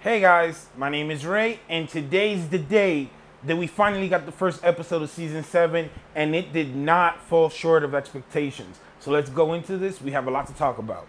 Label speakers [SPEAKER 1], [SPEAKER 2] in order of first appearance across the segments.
[SPEAKER 1] Hey guys, my name is Ray, and today's the day that we finally got the first episode of Season 7, and it did not fall short of expectations. So let's go into this. We have a lot to talk about.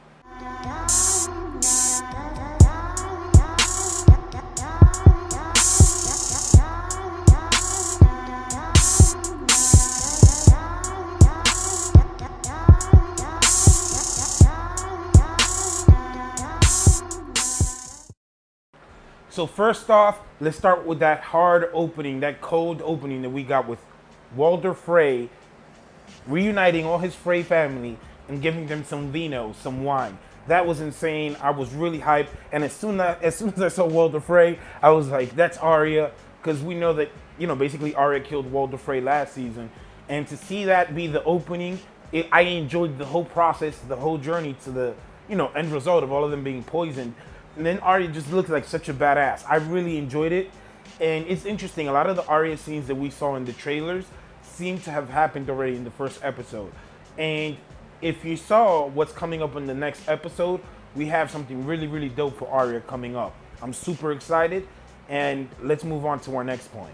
[SPEAKER 1] So first off, let's start with that hard opening, that cold opening that we got with Walder Frey reuniting all his Frey family and giving them some vino, some wine. That was insane. I was really hyped, and as soon as I saw Walder Frey, I was like, that's Arya, because we know that, basically Arya killed Walder Frey last season, and to see that be the opening, I enjoyed the whole process, the whole journey to the, end result of all of them being poisoned. And then Arya just looked like such a badass. I really enjoyed it. And it's interesting, a lot of the Arya scenes that we saw in the trailers seem to have happened already in the first episode. And if you saw what's coming up in the next episode, we have something really, really dope for Arya coming up. I'm super excited. And let's move on to our next point.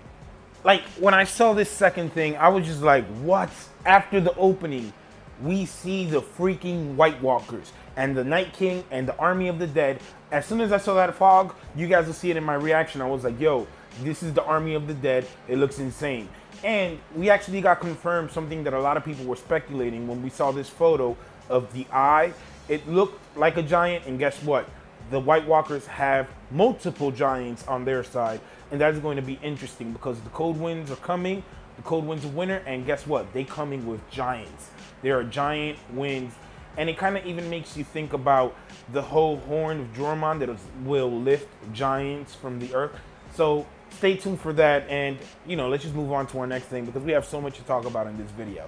[SPEAKER 1] Like, when I saw this second thing, I was just like, what? After the opening, we see the freaking White Walkers and the Night King and the Army of the Dead. As soon as I saw that fog, you guys will see it in my reaction. I was like, yo, this is the Army of the Dead. It looks insane. And we actually got confirmed something that a lot of people were speculating when we saw this photo of the eye. It looked like a giant, and guess what? The White Walkers have multiple giants on their side, and that is going to be interesting because the Cold Winds are coming, the Cold Winds of Winter, and guess what? They coming with giants. There are giant winds. And it kind of even makes you think about the whole horn of Jormon that will lift giants from the earth. So stay tuned for that. And, let's just move on to our next thing because we have so much to talk about in this video.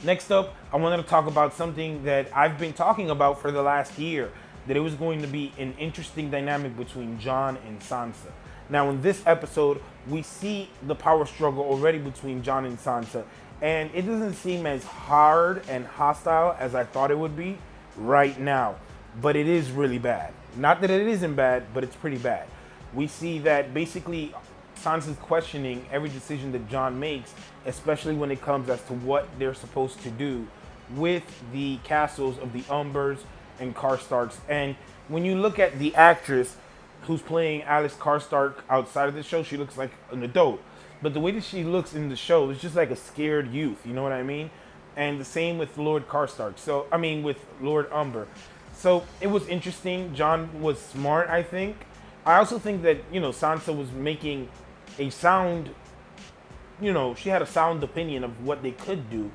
[SPEAKER 1] Next up, I wanted to talk about something that I've been talking about for the last year, that it was going to be an interesting dynamic between Jon and Sansa. Now, in this episode, we see the power struggle already between Jon and Sansa. And it doesn't seem as hard and hostile as I thought it would be right now. But it is really bad. Not that it isn't bad, but it's pretty bad. We see that basically Sansa's questioning every decision that Jon makes, especially when it comes as to what they're supposed to do with the castles of the Umbers and Karstarks. And when you look at the actress who's playing Alice Karstark outside of the show, she looks like an adult. But the way that she looks in the show is just like a scared youth, you know what I mean? And the same with Lord Karstark. With Lord Umber. So it was interesting. Jon was smart, I think. I also think that, Sansa was making a sound, she had a sound opinion of what they could do.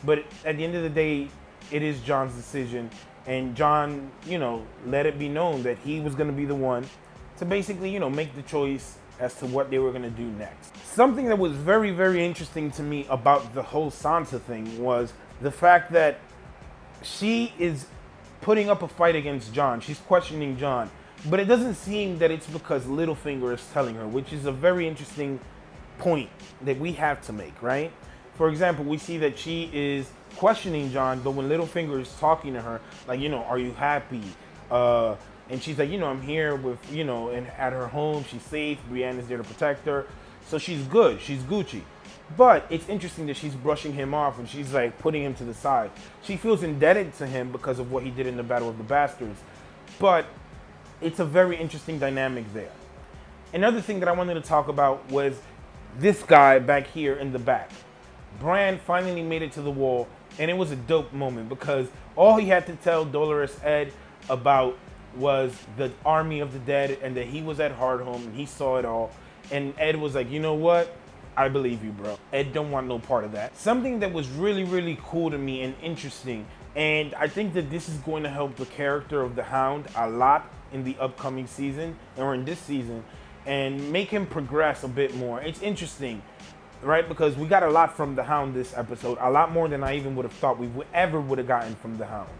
[SPEAKER 1] But at the end of the day, it is Jon's decision. And Jon, let it be known that he was going to be the one to basically, make the choice as to what they were going to do next. Something that was very, very interesting to me about the whole Sansa thing was the fact that she is putting up a fight against Jon. She's questioning Jon. But it doesn't seem that it's because Littlefinger is telling her, which is a very interesting point that we have to make, right? For example, we see that she is questioning Jon, but when Littlefinger is talking to her, like, are you happy? And she's like, I'm here with, and at her home, she's safe. Brienne is there to protect her. So she's good. She's Gucci. But it's interesting that she's brushing him off and she's like putting him to the side. She feels indebted to him because of what he did in the Battle of the Bastards. But it's a very interesting dynamic there. Another thing that I wanted to talk about was this guy back here in the back. Bran finally made it to the wall, and it was a dope moment because all he had to tell Dolorous Ed about was the Army of the Dead and that he was at Hardhome and he saw it all. And Ed was like, you know what? I believe you, bro. Ed don't want no part of that. Something that was really, really cool to me and interesting, and I think that this is going to help the character of the Hound a lot in the upcoming season, or in this season, and make him progress a bit more. It's interesting, right? Because we got a lot from the Hound this episode, a lot more than I even would have thought we would have gotten from the Hound.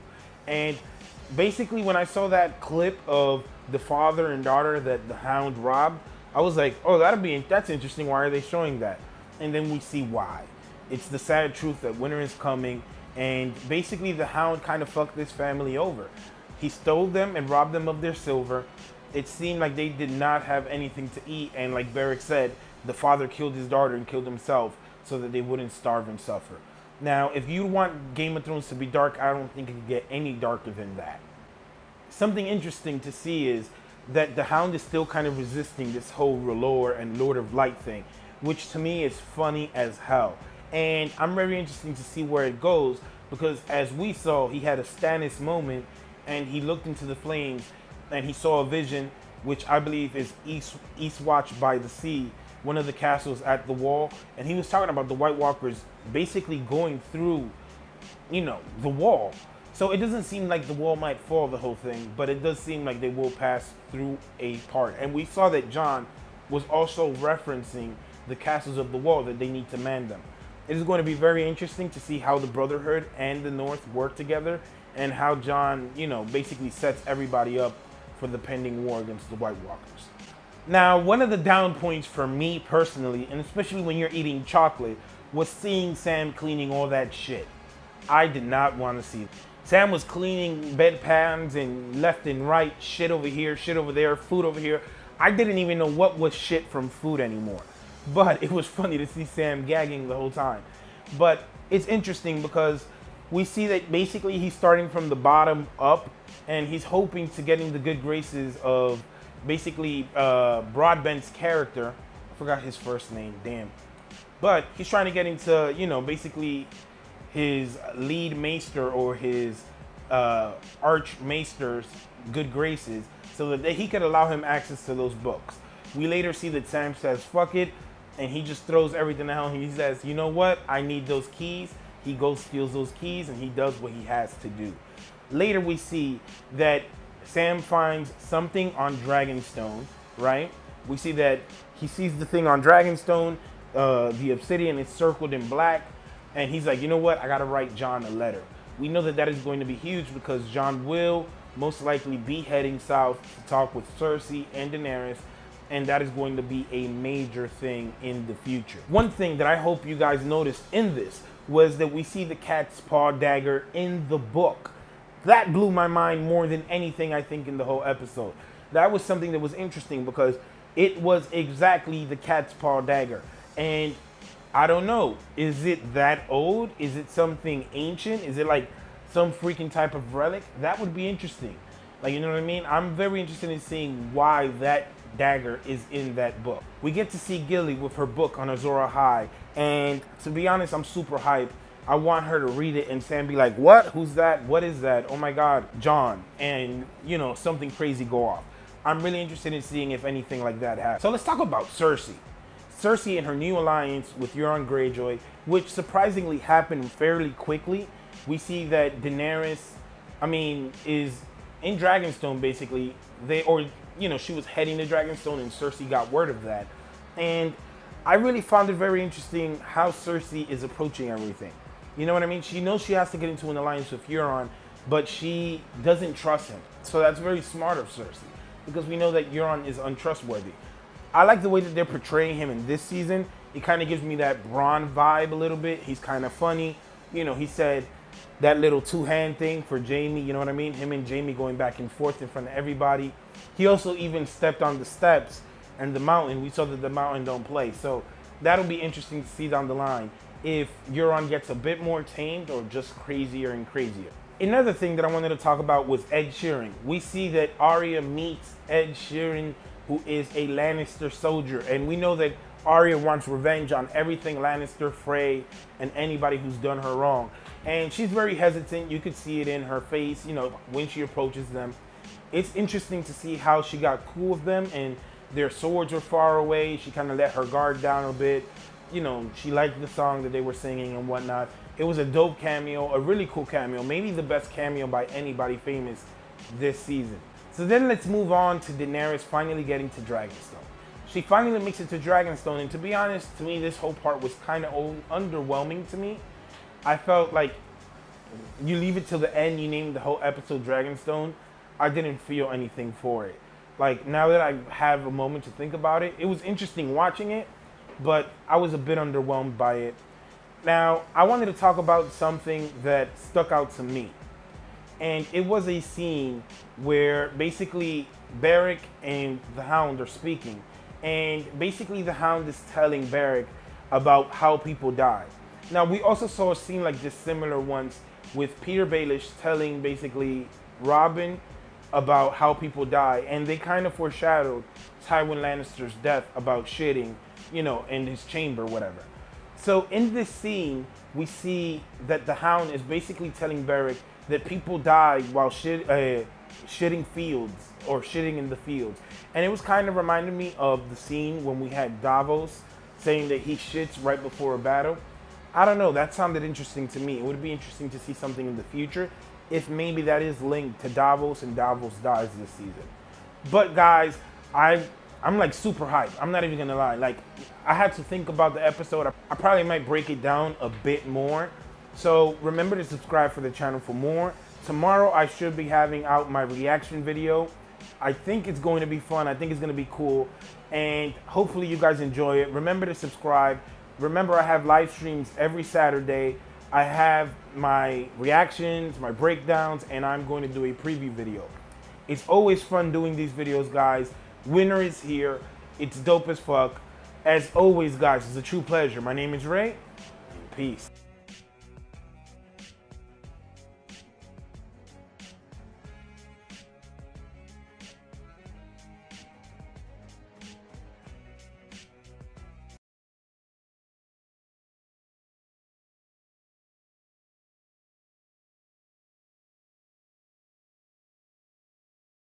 [SPEAKER 1] And basically, when I saw that clip of the father and daughter that the Hound robbed, I was like, oh, that's interesting. Why are they showing that? And then we see why. It's the sad truth that winter is coming, and basically the Hound kind of fucked this family over. He stole them and robbed them of their silver, it seemed like they did not have anything to eat. And like Beric said, the father killed his daughter and killed himself so that they wouldn't starve and suffer. Now, if you want Game of Thrones to be dark, I don't think it could get any darker than that. Something interesting to see is that the Hound is still kind of resisting this whole R'hllor and Lord of Light thing, which to me is funny as hell. And I'm very interested to see where it goes, because as we saw, he had a Stannis moment and he looked into the flames and he saw a vision, which I believe is Eastwatch by the Sea, one of the castles at the wall. And he was talking about the White Walkers basically going through, you know, the wall. So it doesn't seem like the wall might fall, the whole thing, but it does seem like they will pass through a part. And we saw that Jon was also referencing the castles of the wall, that they need to man them. It is going to be very interesting to see how the Brotherhood and the North work together, and how Jon, you know, basically sets everybody up for the pending war against the White Walkers. Now, one of the down points for me personally, and especially when you're eating chocolate, was seeing Sam cleaning all that shit. I did not want to see it. Sam was cleaning bedpans and left and right, shit over here, shit over there, food over here. I didn't even know what was shit from food anymore. But it was funny to see Sam gagging the whole time. But it's interesting because we see that basically he's starting from the bottom up, and he's hoping to get in the good graces of basically Broadbent's character. I forgot his first name, damn. But he's trying to get into, you know, basically his lead maester or his archmaester's good graces, so that he could allow him access to those books. We later see that Sam says, fuck it, and he just throws everything out, and he says, you know what, I need those keys. He goes, steals those keys, and he does what he has to do. Later we see that Sam finds something on Dragonstone, right? We see that he sees the thing on Dragonstone, the obsidian is circled in black, and he's like, you know what, I gotta write Jon a letter. We know that that is going to be huge, because Jon will most likely be heading south to talk with Cersei and Daenerys, and that is going to be a major thing in the future. One thing that I hope you guys noticed in this was that we see the cat's paw dagger in the book. That blew my mind more than anything, I think, in the whole episode. That was something that was interesting, because it was exactly the cat's paw dagger. And I don't know, is it that old? Is it something ancient? Is it like some freaking type of relic? That would be interesting. Like, you know what I mean? I'm very interested in seeing why that dagger is in that book. We get to see Gilly with her book on Azor Ahai, and to be honest, I'm super hyped. I want her to read it and Sam be like, what? Who's that? What is that? Oh my God, Jon. And, you know, something crazy go off. I'm really interested in seeing if anything like that happens. So let's talk about Cersei. Cersei and her new alliance with Euron Greyjoy, which surprisingly happened fairly quickly. We see that Daenerys, is in Dragonstone basically. She was heading to Dragonstone, and Cersei got word of that. And I really found it very interesting how Cersei is approaching everything. You know what I mean? She knows she has to get into an alliance with Euron, but she doesn't trust him. So that's very smart of Cersei, because we know that Euron is untrustworthy. I like the way that they're portraying him in this season. It kind of gives me that Bronn vibe a little bit. He's kind of funny. You know, he said that little two-hand thing for Jaime, you know what I mean? Him and Jaime going back and forth in front of everybody. He also even stepped on the steps and the mountain. We saw that the mountain don't play. So that'll be interesting to see down the line if Euron gets a bit more tamed or just crazier and crazier. Another thing that I wanted to talk about was Ed Sheeran. We see that Arya meets Ed Sheeran, who is a Lannister soldier. And we know that Arya wants revenge on everything Lannister, Frey, and anybody who's done her wrong. And she's very hesitant. You could see it in her face, you know, when she approaches them. It's interesting to see how she got cool with them, and their swords were far away. She kind of let her guard down a bit. You know, she liked the song that they were singing and whatnot. It was a dope cameo, a really cool cameo. Maybe the best cameo by anybody famous this season. So then let's move on to Daenerys finally getting to Dragonstone. She finally makes it to Dragonstone, and to be honest, to me, this whole part was kind of underwhelming to me. I felt like you leave it till the end, you name the whole episode Dragonstone. I didn't feel anything for it. Like, now that I have a moment to think about it, it was interesting watching it, but I was a bit underwhelmed by it. Now, I wanted to talk about something that stuck out to me. And it was a scene where basically Barrick and the Hound are speaking, and basically the Hound is telling Barrick about how people die. Now we also saw a scene like this similar once with Peter Baelish telling basically Robin about how people die, and they kind of foreshadowed Tywin Lannister's death about shitting, you know, in his chamber, whatever. So in this scene, we see that the Hound is basically telling Barrick that people die while shitting fields or shitting in the fields. And it was kind of reminding me of the scene when we had Davos saying that he shits right before a battle. I don't know, that sounded interesting to me. It would be interesting to see something in the future if maybe that is linked to Davos and Davos dies this season. But guys, I'm like super hyped. I'm not even gonna lie. Like, I had to think about the episode. I probably might break it down a bit more. So remember to subscribe for the channel for more. Tomorrow I should be having out my reaction video. I think it's going to be fun. I think it's going to be cool. And hopefully you guys enjoy it. Remember to subscribe. Remember, I have live streams every Saturday. I have my reactions, my breakdowns, and I'm going to do a preview video. It's always fun doing these videos, guys. Winter is here. It's dope as fuck. As always, guys, it's a true pleasure. My name is Ray. Peace.